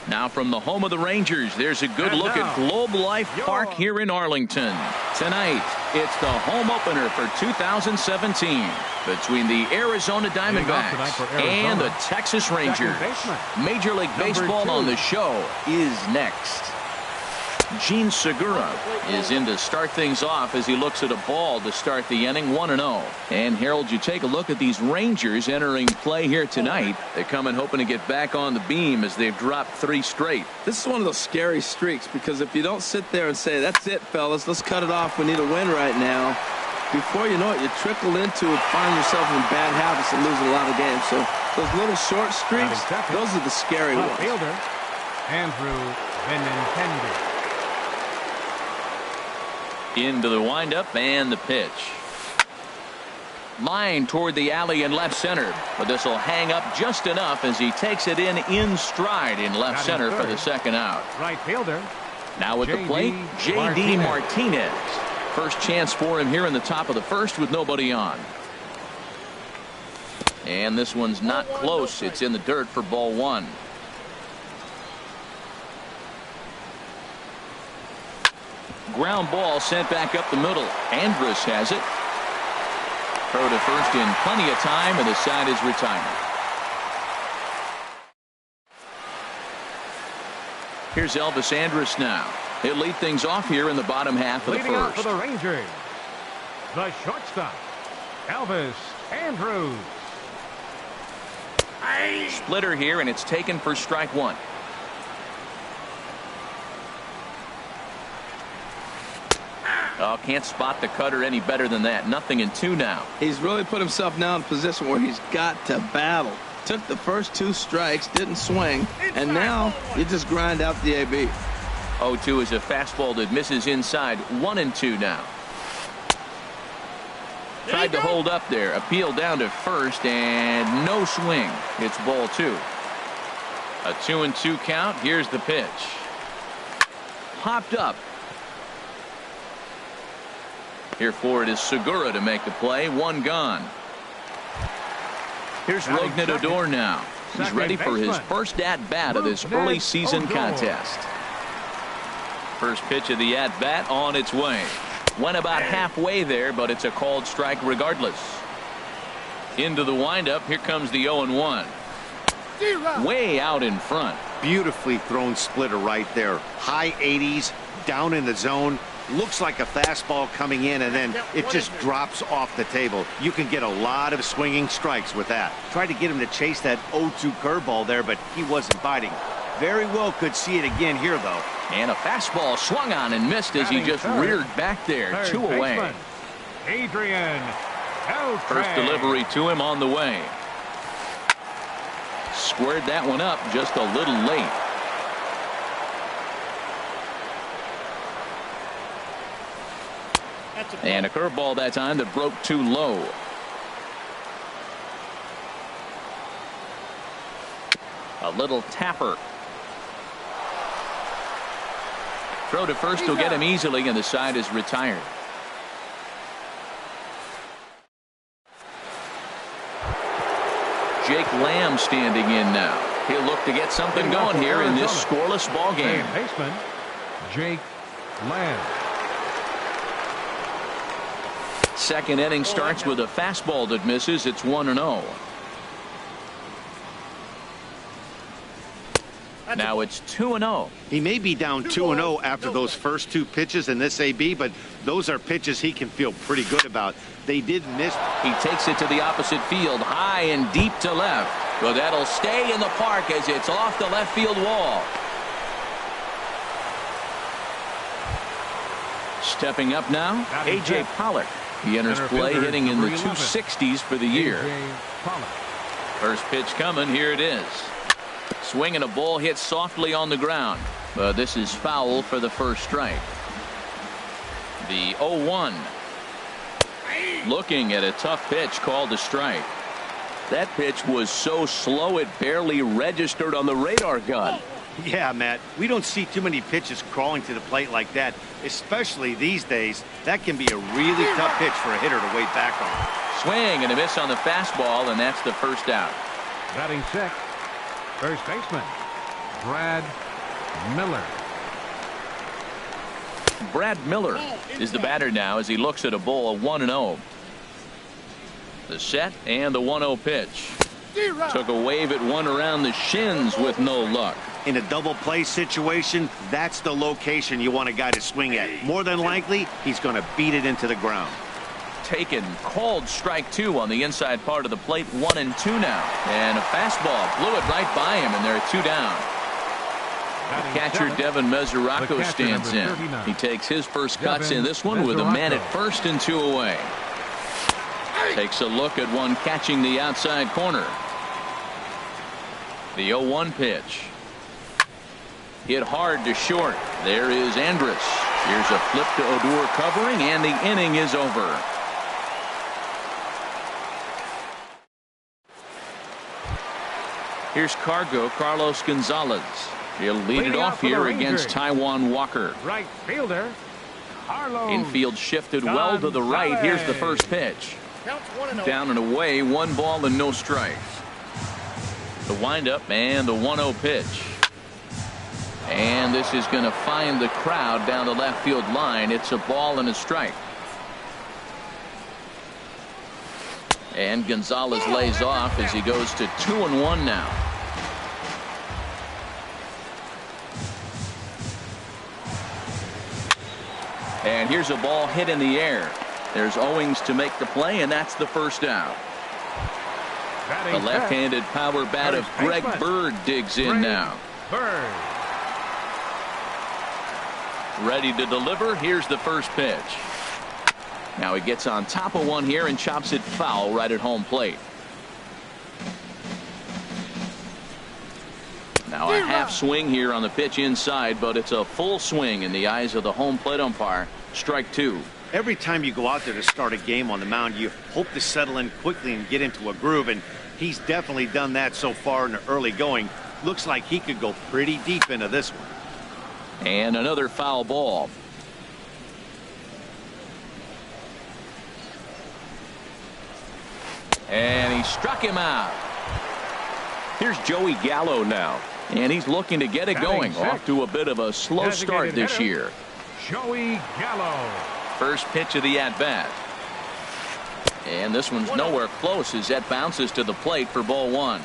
Now from the home of the Rangers, there's a good look at Globe Life Park here in Arlington. Tonight, it's the home opener for 2017 between the Arizona Diamondbacks and the Texas Rangers. Major League Baseball on the show is next. Gene Segura is in to start things off as he looks at a ball to start the inning, 1-0. And Harold, you take a look at these Rangers entering play here tonight. They're coming hoping to get back on the beam as they've dropped 3 straight. This is one of those scary streaks because if you don't sit there and say, that's it, fellas, let's cut it off, we need a win right now, before you know it, you trickle into finding yourself in bad habits and losing a lot of games. So those little short streaks, those are the scary ones. Fielder, Andrew Benintendi. Into the windup and the pitch. Line toward the alley in left center, but this will hang up just enough as he takes it in stride in left center for the second out. Right fielder. Now at the plate, J.D. Martinez. First chance for him here in the top of the first with nobody on. And this one's not close. It's in the dirt for ball 1. Ground ball sent back up the middle. Andrus has it. Throw to first in plenty of time, and the side is retired. Here's Elvis Andrus now. He'll lead things off here in the bottom half of the Leading first. out for the Rangers, the shortstop, Elvis Andrus. Splitter here, and it's taken for strike 1. Oh, can't spot the cutter any better than that. 0-2 now. He's really put himself now in a position where he's got to battle. Took the first 2 strikes, didn't swing, and now you just grind out the AB. 0-2 is a fastball that misses inside. 1-2 now. Tried to hold up there. Appeal down to first, and no swing. It's ball 2. A 2-2 count. Here's the pitch. Popped up. Here for it is Segura to make the play. 1 gone. Here's Rougned Odor now. He's ready for his first at-bat of this early season contest. First pitch of the at-bat on its way. Went about halfway there, but it's a called strike regardless. Into the windup. Here comes the 0-1. Way out in front. Beautifully thrown splitter right there. High 80s, down in the zone. Looks like a fastball coming in, and then it just drops off the table. You can get a lot of swinging strikes with that. Tried to get him to chase that 0-2 curveball there, but he wasn't biting. Very well could see it again here, though. And a fastball swung on and missed as he just reared back there. 2 away. Adrian Beltre. First delivery to him on the way. Squared that one up just a little late. And a curveball that time that broke too low. A little tapper. Throw to first will get him easily, and the side is retired. Jake Lamb standing in now. He'll look to get something going here in this scoreless ball game. Baseman Jake Lamb. Second inning starts with a fastball that misses. It's 1-0. Now it's 2-0. He may be down 2-0 after those first two pitches in this AB, but those are pitches he can feel pretty good about. They did miss. He takes it to the opposite field, high and deep to left. Well, that'll stay in the park as it's off the left field wall. Stepping up now, A.J. Pollock. He enters play hitting in the 260s for the year. First pitch coming. Here it is. Swinging a ball hit softly on the ground. But this is foul for the first strike. The 0-1. Looking at a tough pitch called a strike. That pitch was so slow it barely registered on the radar gun. Yeah, Matt, we don't see too many pitches crawling to the plate like that, especially these days. That can be a really tough pitch for a hitter to wait back on. Swing and a miss on the fastball, and that's the first out. Batting sixth, first baseman Brad Miller. Brad Miller is the batter now as he looks at a ball, 1-0. The set and the 1-0 pitch. Took a wave at one around the shins with no luck. In a double play situation, that's the location you want a guy to swing at. More than likely, he's going to beat it into the ground. Taken, called strike two on the inside part of the plate, 1-2 now. And a fastball blew it right by him, and they're 2 down. Catcher Devin Mesoraco stands in. He takes his first cuts in this one with a man at first and 2 away. Takes a look at one catching the outside corner. The 0-1 pitch. Hit hard to short. There is Andrus. Here's a flip to Odor covering, and the inning is over. Here's Carlos Gonzalez. He'll lead it off here against Taijuan Walker. Right fielder Carlos. Infield shifted well to the right. Here's the first pitch. Down and away, 1 ball and no strikes. The windup and the 1-0 pitch. And this is going to find the crowd down the left field line. It's a ball and a strike. And Gonzalez lays off as he goes to 2-1 now. And here's a ball hit in the air. There's Owings to make the play, and that's the first out. The left-handed power bat of Greg Bird digs in now. Bird. Ready to deliver. Here's the first pitch. Now he gets on top of one here and chops it foul right at home plate. Now a half swing here on the pitch inside, but it's a full swing in the eyes of the home plate umpire. Strike 2. Every time you go out there to start a game on the mound, you hope to settle in quickly and get into a groove, and he's definitely done that so far in the early going. Looks like he could go pretty deep into this one. And another foul ball. And he struck him out. Here's Joey Gallo now, and he's looking to get it going. Off to a bit of a slow start this year. Joey Gallo. First pitch of the at-bat. And this one's nowhere close as that bounces to the plate for ball 1.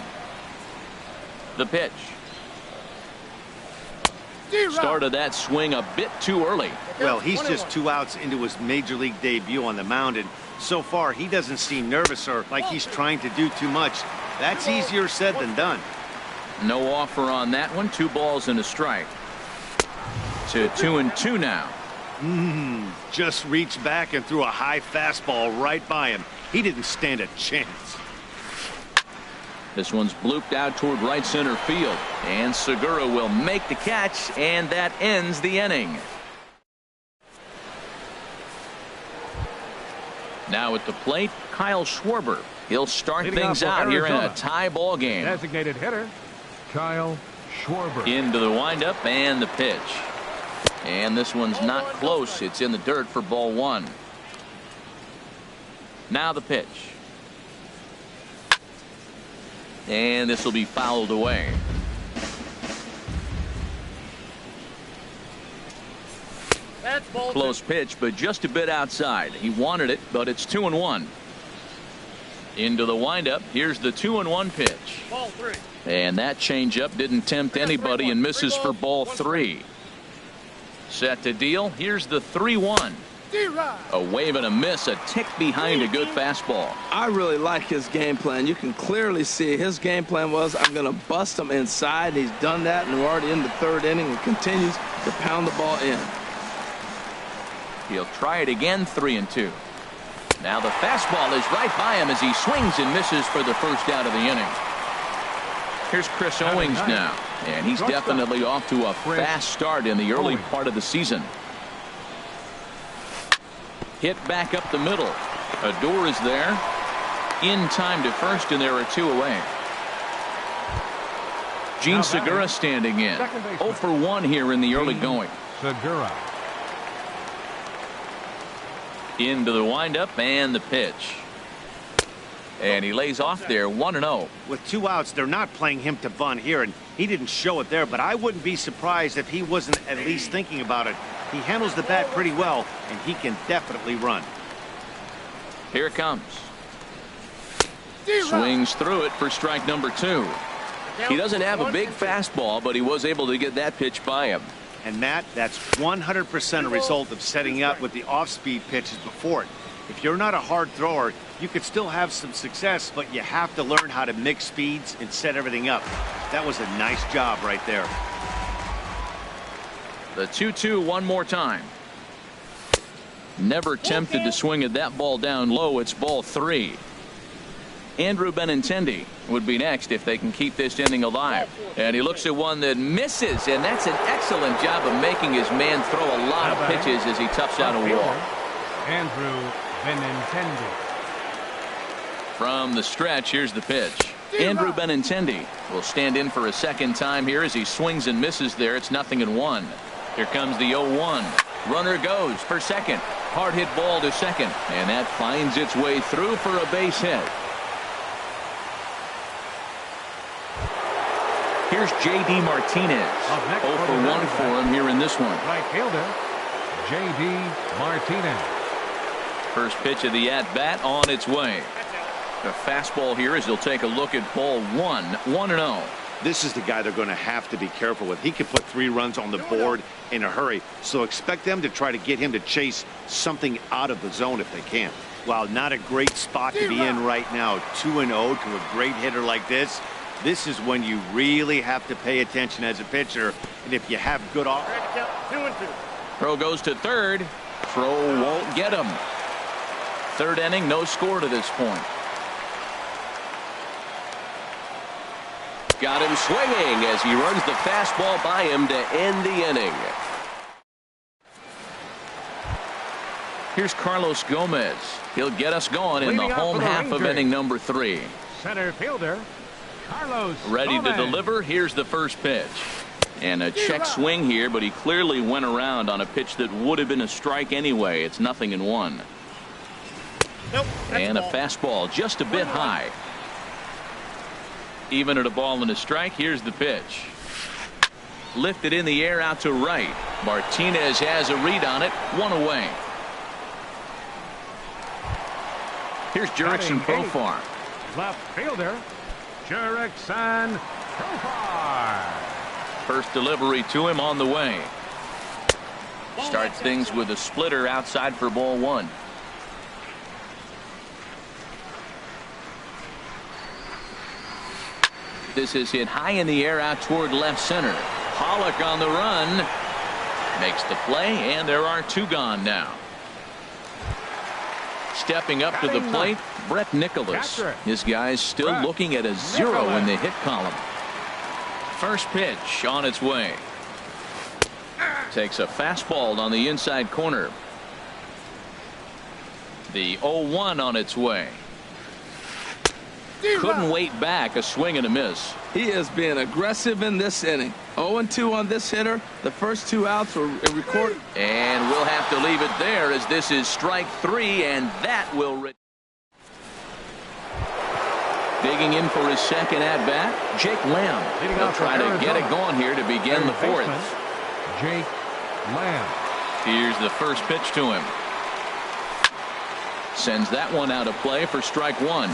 The pitch. Started that swing a bit too early. Well, he's just 2 outs into his major league debut on the mound, and so far he doesn't seem nervous or like he's trying to do too much. That's easier said than done. No offer on that one. 2 balls and a strike. To 2-2 now. Just reached back and threw a high fastball right by him. He didn't stand a chance. This one's blooped out toward right center field, and Segura will make the catch, and that ends the inning. Now at the plate, Kyle Schwarber. He'll start things out here in a tie ball game. Designated hitter Kyle Schwarber. Into the windup and the pitch. And this one's not close. It's in the dirt for ball 1. Now the pitch. and this will be fouled away. Close pitch, but just a bit outside. He wanted it, but it's 2-1. Into the windup. Here's the 2-1 pitch. Ball 3. And that changeup didn't tempt anybody and misses for ball 3. Set to deal. Here's the 3-1. A wave and a miss, a tick behind a good fastball. I really like his game plan. You can clearly see his game plan was, I'm going to bust him inside. He's done that, and we're already in the 3rd inning and continues to pound the ball in. He'll try it again, 3-2. Now the fastball is right by him as he swings and misses for the first out of the inning. Here's Chris Owings now, and he's definitely off to a fast start in the early part of the season. Hit back up the middle. Odor is there. In time to first, and there are 2 away. Gene Segura standing in. 0 for 1 here in the early going. Segura. Into the windup and the pitch. And he lays off there, 1-0. With 2 outs, they're not playing him to bunt here, and he didn't show it there, but I wouldn't be surprised if he wasn't at least thinking about it. He handles the bat pretty well, and he can definitely run. Here it comes. Swings through it for strike number 2. He doesn't have a big fastball, but he was able to get that pitch by him. And Matt, that's 100% a result of setting up with the off-speed pitches before it. If you're not a hard thrower, you could still have some success, but you have to learn how to mix speeds and set everything up. That was a nice job right there. The 2-2 one more time. Never tempted to swing at that ball down low. It's ball 3. Andrew Benintendi would be next if they can keep this inning alive. And he looks at one that misses, and that's an excellent job of making his man throw a lot of pitches as he toughs out a wall. Andrew Benintendi. From the stretch, here's the pitch. Andrew Benintendi will stand in for a second time here as he swings and misses there. It's 0-1. Here comes the 0-1. Runner goes for second. Hard hit ball to second, and that finds its way through for a base hit. Here's J.D. Martinez. 0 for 1 for him here in this one. Right fielder, J.D. Martinez. First pitch of the at-bat on its way. The fastball here as he'll take a look at ball 1. 1-0. This is the guy they're going to have to be careful with. He could put 3 runs on the board in a hurry, so expect them to try to get him to chase something out of the zone if they can. While not a great spot to be in right now, 2-0 to a great hitter like this, this is when you really have to pay attention as a pitcher. And if you have good off. 2-2. Throw goes to third. Throw won't get him. 3rd inning, no score to this point. Got him swinging as he runs the fastball by him to end the inning. Here's Carlos Gomez. He'll get us going in the home half of inning number 3. Center fielder, Carlos Ready Gomez. to deliver. Here's the first pitch. And a check swing here, but he clearly went around on a pitch that would have been a strike anyway. It's 0-1. Nope, and a fastball just a bit high. Even at a ball and a strike. Here's the pitch. Lifted in the air out to right. Martinez has a read on it. 1 away. Here's Jurickson Profar. Left fielder, Jurickson Profar. First delivery to him on the way. Starts things with a splitter outside for ball 1. This is hit high in the air out toward left center. Pollock on the run. Makes the play, and there are 2 gone now. Stepping up to the plate, Brett Nicholas. His guy's still looking at a 0 in the hit column. First pitch on its way. Takes a fastball on the inside corner. The 0-1 on its way. Couldn't wait back. A swing and a miss. He is being aggressive in this inning. 0-2 on this hitter. The first 2 outs were recorded. And we'll have to leave it there as this is strike 3, and that will. Digging in for his second at-bat, Jake Lamb. He'll try to get it going here to begin the fourth. Jake Lamb. Here's the first pitch to him. Sends that one out of play for strike one.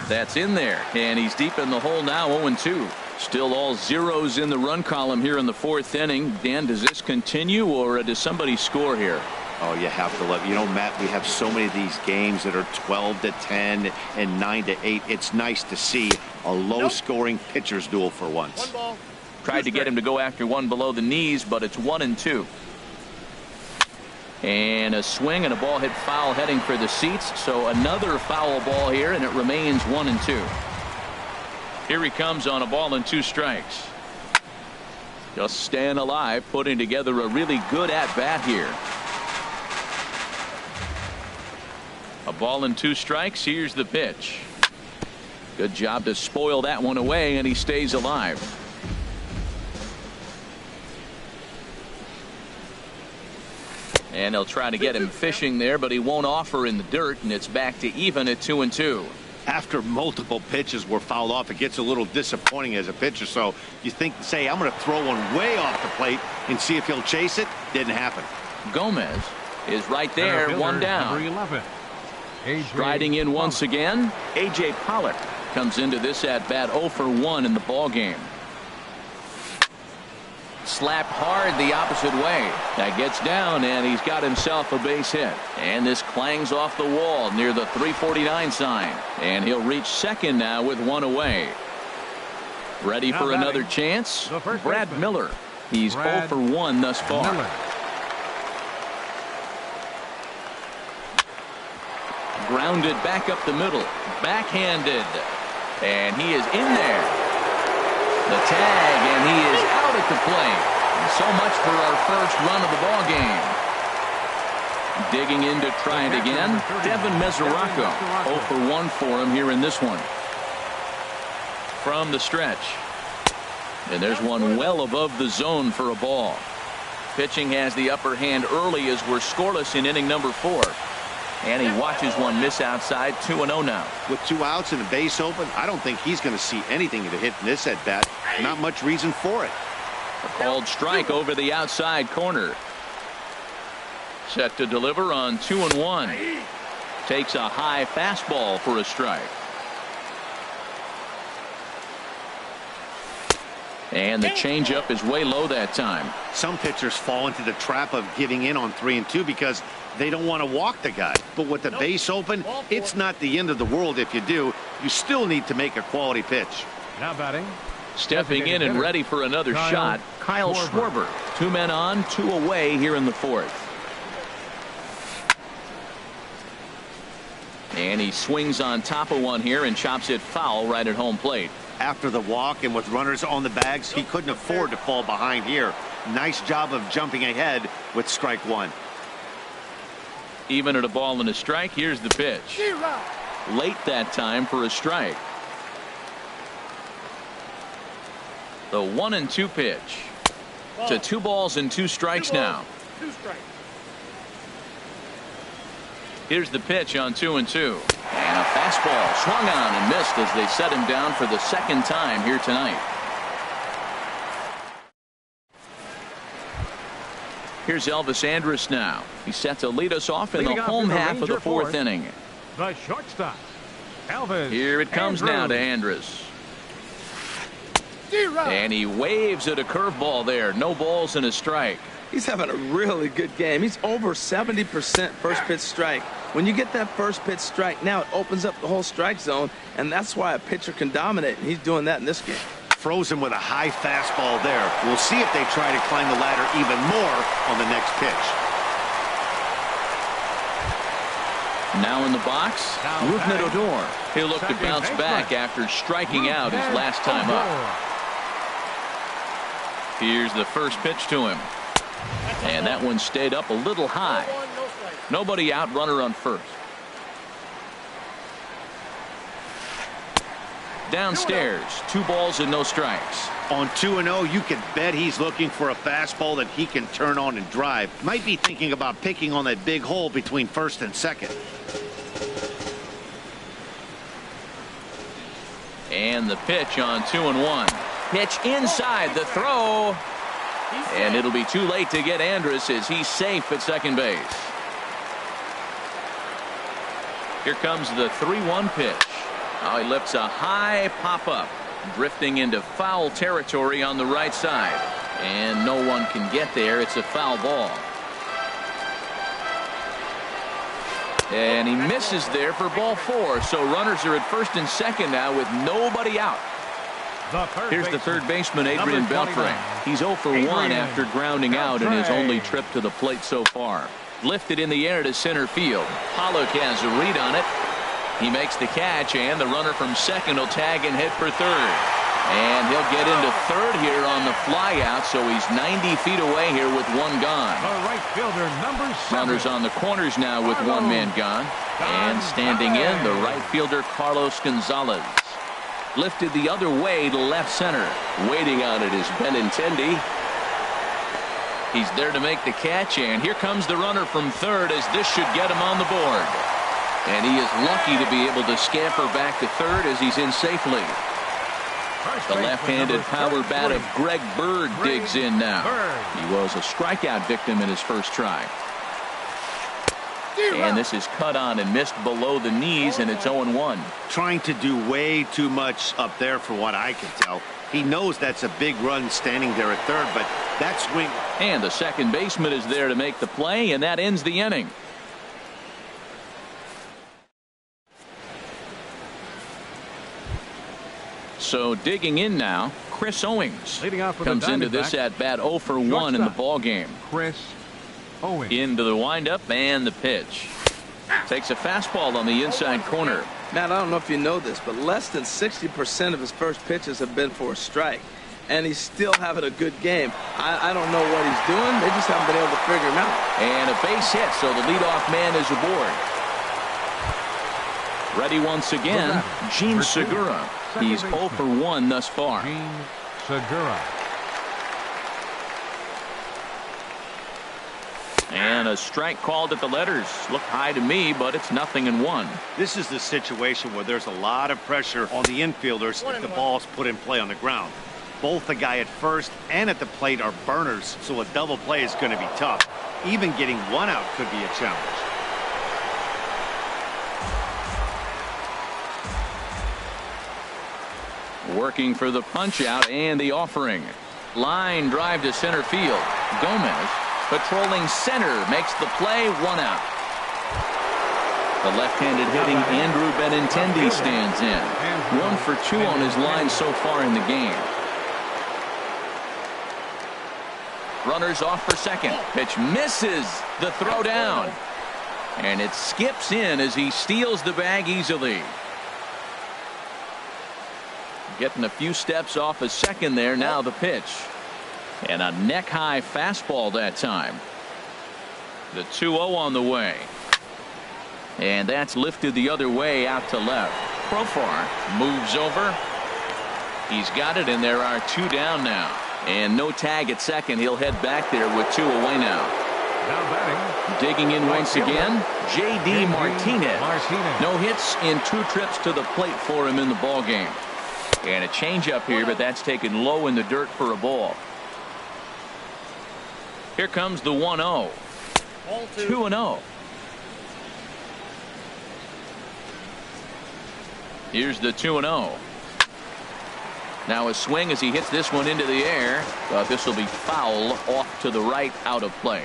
That's in there, and he's deep in the hole now, 0-2. Still all zeros in the run column here in the fourth inning. Dan, does this continue, or does somebody score here? Oh, you have to love. You know, Matt, we have so many of these games that are 12-10 and 9-8. It's nice to see a low-scoring pitcher's duel for once. Tried to get him to go after one below the knees, but it's 1-2. And a swing and a ball hit foul heading for the seats. So another foul ball here, and it remains 1-2. Here he comes on a ball and 2 strikes. Just staying alive, putting together a really good at-bat here. A ball and 2 strikes. Here's the pitch. Good job to spoil that one away, and he stays alive. And they'll try to get him fishing there, but he won't offer in the dirt, and it's back to even at 2-2. After multiple pitches were fouled off, it gets a little disappointing as a pitcher. So you think, say, I'm going to throw one way off the plate and see if he'll chase it. Didn't happen. Gomez is right there, one down. Number 11. Striding in once again, A.J. Pollock comes into this at-bat 0 for 1 in the ball game. Slapped hard the opposite way. That gets down, and he's got himself a base hit. And this clangs off the wall near the 349 sign. And he'll reach second now with one away. Ready for another chance? Brad Miller. He's 0 for 1 thus far. Grounded back up the middle. Backhanded. And he is in there. The tag, and he is out at the plate. So much for our first run of the ball game. Digging in to try it again, Devin Mesoraco. 0 for 1 for him here in this one. From the stretch. And there's one well above the zone for a ball. Pitching has the upper hand early as we're scoreless in inning number 4. And he watches one miss outside. 2-0 now. With 2 outs and a base open, I don't think he's going to see anything to hit in this at bat. Not much reason for it. A called strike over the outside corner. Set to deliver on 2-1. Takes a high fastball for a strike. And the changeup is way low that time. Some pitchers fall into the trap of giving in on 3-2 because they don't want to walk the guy. But with the base open, it's not the end of the world if you do. You still need to make a quality pitch. Now batting. Stepping in and ready for another shot, Kyle Schwarber. 2 men on, 2 away here in the 4th. And he swings on top of one here and chops it foul right at home plate. After the walk and with runners on the bags, he couldn't afford to fall behind here. Nice job of jumping ahead with strike 1. Even at a ball and a strike, here's the pitch. Late that time for a strike. The 1-2 pitch. To 2 balls and 2 strikes now. 2 strikes. Here's the pitch on 2-2. And a fastball swung on and missed as they set him down for the second time here tonight. Here's Elvis Andrus now. He's set to lead us off in the home half of the 4th inning. The shortstop, Elvis. Here it comes now to Andrus. And he waves at a curveball there. No balls and a strike. He's having a really good game. He's over 70% first pitch strike. When you get that first pitch strike, now it opens up the whole strike zone, and that's why a pitcher can dominate, and he's doing that in this game. Frozen with a high fastball there. We'll see if they try to climb the ladder even more on the next pitch. Now in the box, Rougned Odor. He'll look to bounce back after striking out his last time up. Here's the first pitch to him. And that one stayed up a little high. Nobody out, runner on first. Downstairs, 2 balls and no strikes. On 2-0, you can bet he's looking for a fastball that he can turn on and drive. Might be thinking about picking on that big hole between first and second. And the pitch on 2-1. Pitch inside, the throw. And it'll be too late to get Andrus as he's safe at second base. Here comes the 3-1 pitch. Oh, he lifts a high pop-up, drifting into foul territory on the right side. And no one can get there. It's a foul ball. And he misses there for ball 4. So runners are at first and second now with nobody out. Here's the third baseman, Adrian Beltre. He's 0 for 1 after grounding out in his only trip to the plate so far. Lifted in the air to center field. Pollock has a read on it. He makes the catch, and the runner from second will tag and hit for third. And he'll get into third here on the flyout, so he's 90 feet away here with 1 gone. The right fielder, number 7. Runners on the corners now with 1 man gone. And standing in, the right fielder, Carlos Gonzalez. Lifted the other way to left center. Waiting on it is Benintendi. He's there to make the catch, and here comes the runner from third as this should get him on the board. And he is lucky to be able to scamper back to third as he's in safely. The left-handed power bat of Greg Bird digs in now. He was a strikeout victim in his first try. And this is cut on and missed below the knees, and it's 0-1. Trying to do way too much up there for what I can tell. He knows that's a big run standing there at third, but that swing. And the second baseman is there to make the play, and that ends the inning. So digging in now, Chris Owings comes into this at bat 0 for 1 in the ball game. Chris Owings. Into the windup and the pitch. Takes a fastball on the inside corner. Matt, I don't know if you know this, but less than 60% of his first pitches have been for a strike. And he's still having a good game. I don't know what he's doing. They just haven't been able to figure him out. And a base hit, so the leadoff man is aboard. Ready once again, Gene Segura. He's 0 for 1 thus far. Gene Segura. And a strike called at the letters. Look high to me, but it's 0-1. This is the situation where there's a lot of pressure on the infielders if the ball's put in play on the ground. Both the guy at first and at the plate are burners, so a double play is going to be tough. Even getting 1 out could be a challenge. Working for the punch out and the offering. Line drive to center field. Gomez patrolling center makes the play, 1 out. The left-handed hitting Andrew Benintendi stands in. 1 for 2 on his line so far in the game. Runners off for second. Pitch misses the throw down. And it skips in as he steals the bag easily. Getting a few steps off a second there. Now the pitch. And a neck-high fastball that time. The 2-0 on the way. And that's lifted the other way out to left. Profar moves over. He's got it, and there are 2 down now. And no tag at second. He'll head back there with 2 away now. Now batting. Digging in once again, J.D. Martinez. No hits in 2 trips to the plate for him in the ball game. And a changeup here, but that's taken low in the dirt for a ball. Here comes the 1-0. 2-0. Here's the 2-0. Now a swing as he hits this one into the air. But this will be foul off to the right, out of play.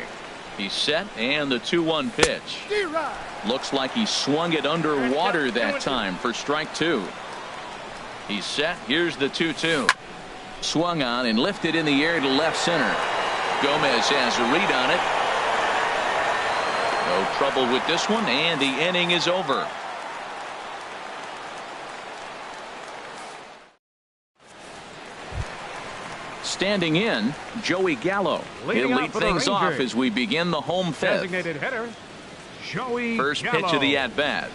He's set, and the 2-1 pitch. Looks like he swung it underwater that time for strike 2. He's set. Here's the 2-2. Swung on and lifted in the air to left center. Gomez has a read on it. No trouble with this one, and the inning is over. Standing in, Joey Gallo. He'll lead things off as we begin the home fifth. Designated hitter, Joey First Gallo. pitch of the at-bat.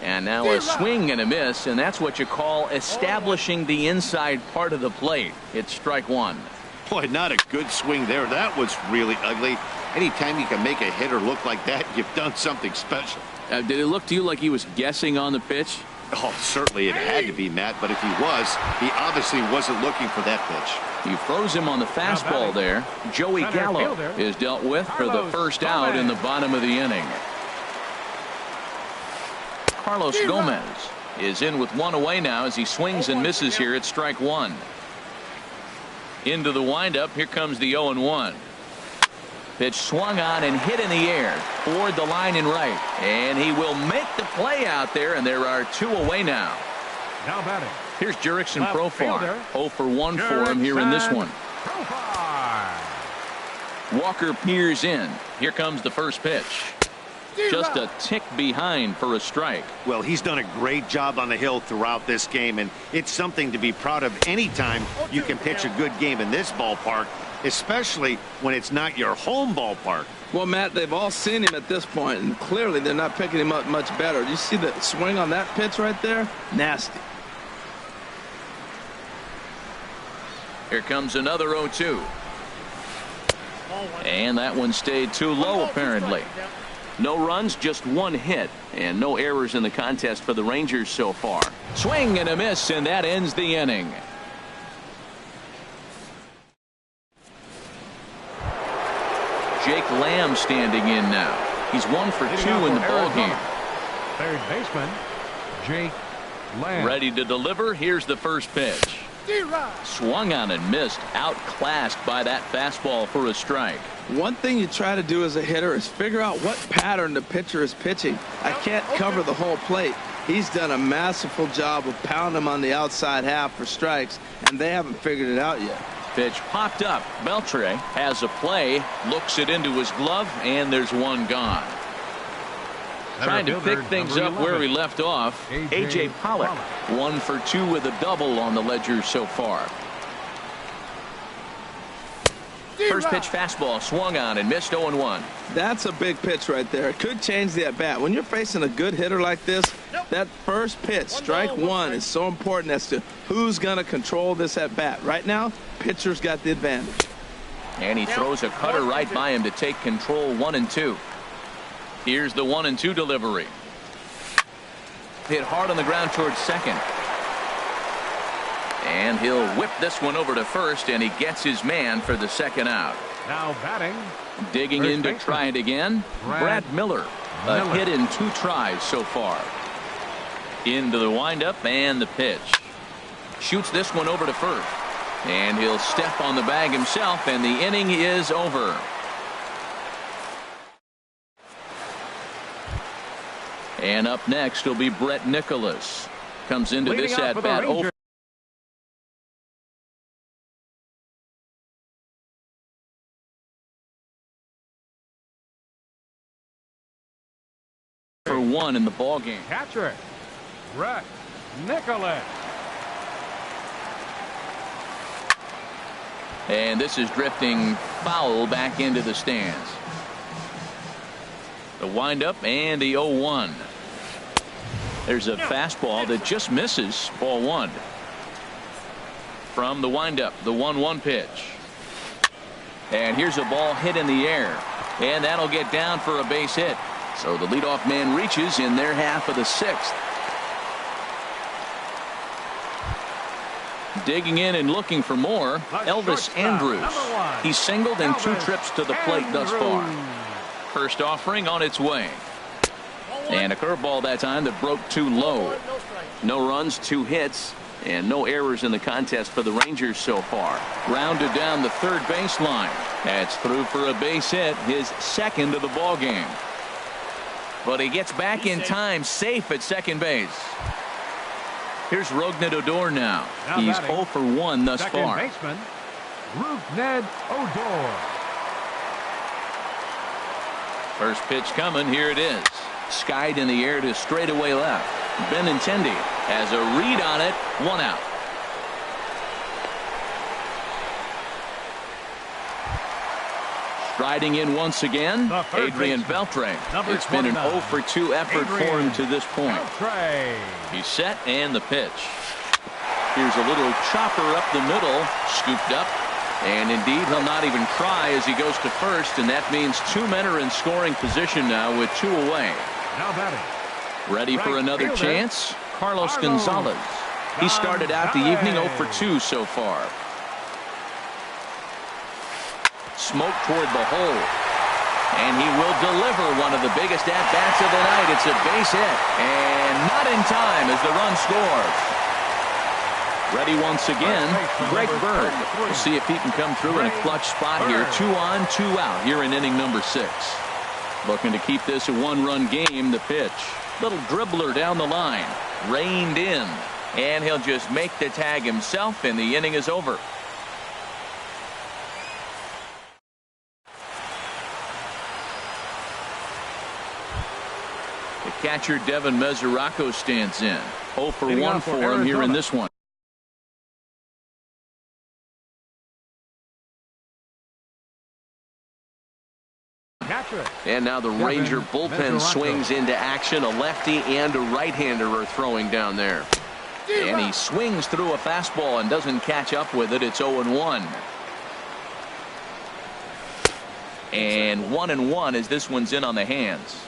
And now a swing and a miss, and that's what you call establishing the inside part of the plate. It's strike one. Boy, not a good swing there. That was really ugly. Anytime you can make a hitter look like that, you've done something special. Did it look to you like he was guessing on the pitch? Oh, certainly it had to be, Matt, but if he was, he obviously wasn't looking for that pitch. He throws him on the fastball there. Joey Gallo is dealt with for the first out in the bottom of the inning. Carlos Gomez is in with one away now as he swings and misses here at strike one. Into the windup. Here comes the 0-1. Pitch swung on and hit in the air toward the line and right. And he will make the play out there, and there are two away now. Now batting. Here's Jurickson Profar. 0 for 1 for him here in this one. Walker peers in. Here comes the first pitch. Just a tick behind for a strike. Well, he's done a great job on the hill throughout this game, and it's something to be proud of anytime you can pitch a good game in this ballpark, especially when it's not your home ballpark. Well, Matt, they've all seen him at this point, and clearly they're not picking him up much better. You see the swing on that pitch right there? Nasty. Here comes another 0-2. And that one stayed too low, apparently. No runs, just one hit, and no errors in the contest for the Rangers so far. Swing and a miss, and that ends the inning. Jake Lamb standing in now. He's 1 for 2 in the ballgame. Third baseman, Jake Lamb. Ready to deliver. Here's the first pitch. Swung on and missed. Outclassed by that fastball for a strike. One thing you try to do as a hitter is figure out what pattern the pitcher is pitching. I can't cover the whole plate. He's done a masterful job of pounding him on the outside half for strikes, and they haven't figured it out yet. Pitch popped up. Beltre has a play, looks it into his glove, and there's one gone. Trying to pick things up where we left off. A.J. Pollock, 1 for 2 with a double on the ledger so far. First pitch fastball swung on and missed. 0-1. That's a big pitch right there. It could change the at-bat. When you're facing a good hitter like this, that first pitch, strike one, is so important as to who's going to control this at-bat. Right now, pitcher's got the advantage. And he throws a cutter right by him to take control. 1-2. Here's the 1-2 delivery. Hit hard on the ground towards second. And he'll whip this one over to first, and he gets his man for the second out. Now batting. Digging in to try it again. Brad Miller. A hit in 2 tries so far. Into the windup and the pitch. Shoots this one over to first. And he'll step on the bag himself, and the inning is over. And up next will be Brett Nicholas. Comes into this at bat over for 1 in the ball game. Catcher, Brett Nicholas. And this is drifting foul back into the stands. The windup and the 0-1. There's a fastball that just misses. Ball 1. From the windup, the 1-1 pitch. And here's a ball hit in the air. And that'll get down for a base hit. So the leadoff man reaches in their half of the 6th. Digging in and looking for more, Elvis Andrus. He's singled in 2 trips to the plate thus far. First offering on its way. And a curveball that time that broke too low. No runs, 2 hits, and no errors in the contest for the Rangers so far. Grounded down the third baseline. That's through for a base hit, his 2nd of the ball game. But he gets back in time, safe at second base. Here's Rougned Odor now. He's 0 for 1 thus far. Second baseman, Rougned Odor. First pitch coming. Here it is. Skied in the air to straightaway left. Benintendi has a read on it. 1 out. Riding in once again, Adrian Beltre. It's been an 0 for 2 effort for him to this point. He's set and the pitch. Here's a little chopper up the middle, scooped up. And indeed, he'll not even try as he goes to first, and that means 2 men are in scoring position now with 2 away. Now batting. Ready for another chance? Carlos Gonzalez. He started out the evening 0 for 2 so far. Smoke toward the hole. And he will deliver one of the biggest at-bats of the night. It's a base hit. And not in time as the run scores. Ready once again, Greg Bird. We'll see if he can come through in a clutch spot here. 2 on, 2 out here in inning number 6. Looking to keep this a 1-run game. The pitch. Little dribbler down the line. Reined in. And he'll just make the tag himself, and the inning is over. The catcher, Devin Mesoraco, stands in. 0 for 1 for him here in this one. And now the Ranger bullpen swings into action. A lefty and a right-hander are throwing down there. And he swings through a fastball and doesn't catch up with it. It's 0-1. And 1-1 as this one's in on the hands.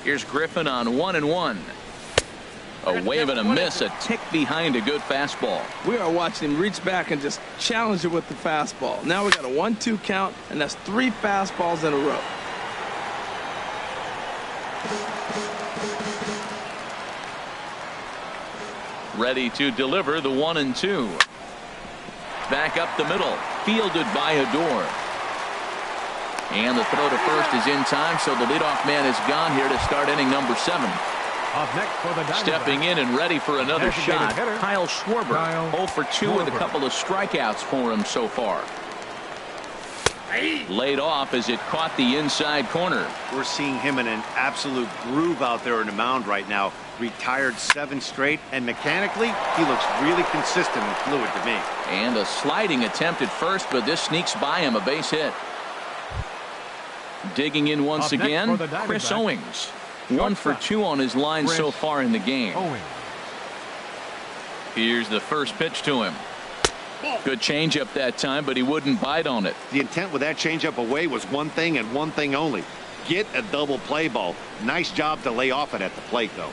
Here's Griffin on 1-1. A wave and a miss, a tick behind a good fastball. We are watching him reach back and just challenge it with the fastball. Now we got a 1-2 count, and that's 3 fastballs in a row. Ready to deliver the 1-2. Back up the middle, fielded by Odor. And the throw to first is in time, so the leadoff man is gone here to start inning number 7. Up next for the Stepping in and ready for another shot, hitter, Kyle Schwarber. 0 for 2 with a couple of strikeouts for him so far. Laid off as it caught the inside corner. We're seeing him in an absolute groove out there in the mound right now. Retired 7 straight, and mechanically, he looks really consistent and fluid to me. And a sliding attempt at first, but this sneaks by him, a base hit. Digging in once again, Chris Owings. 1 for 2 on his line so far in the game. Here's the first pitch to him. Good changeup that time, but he wouldn't bite on it. The intent with that changeup away was one thing and one thing only. Get a double play ball. Nice job to lay off it at the plate, though.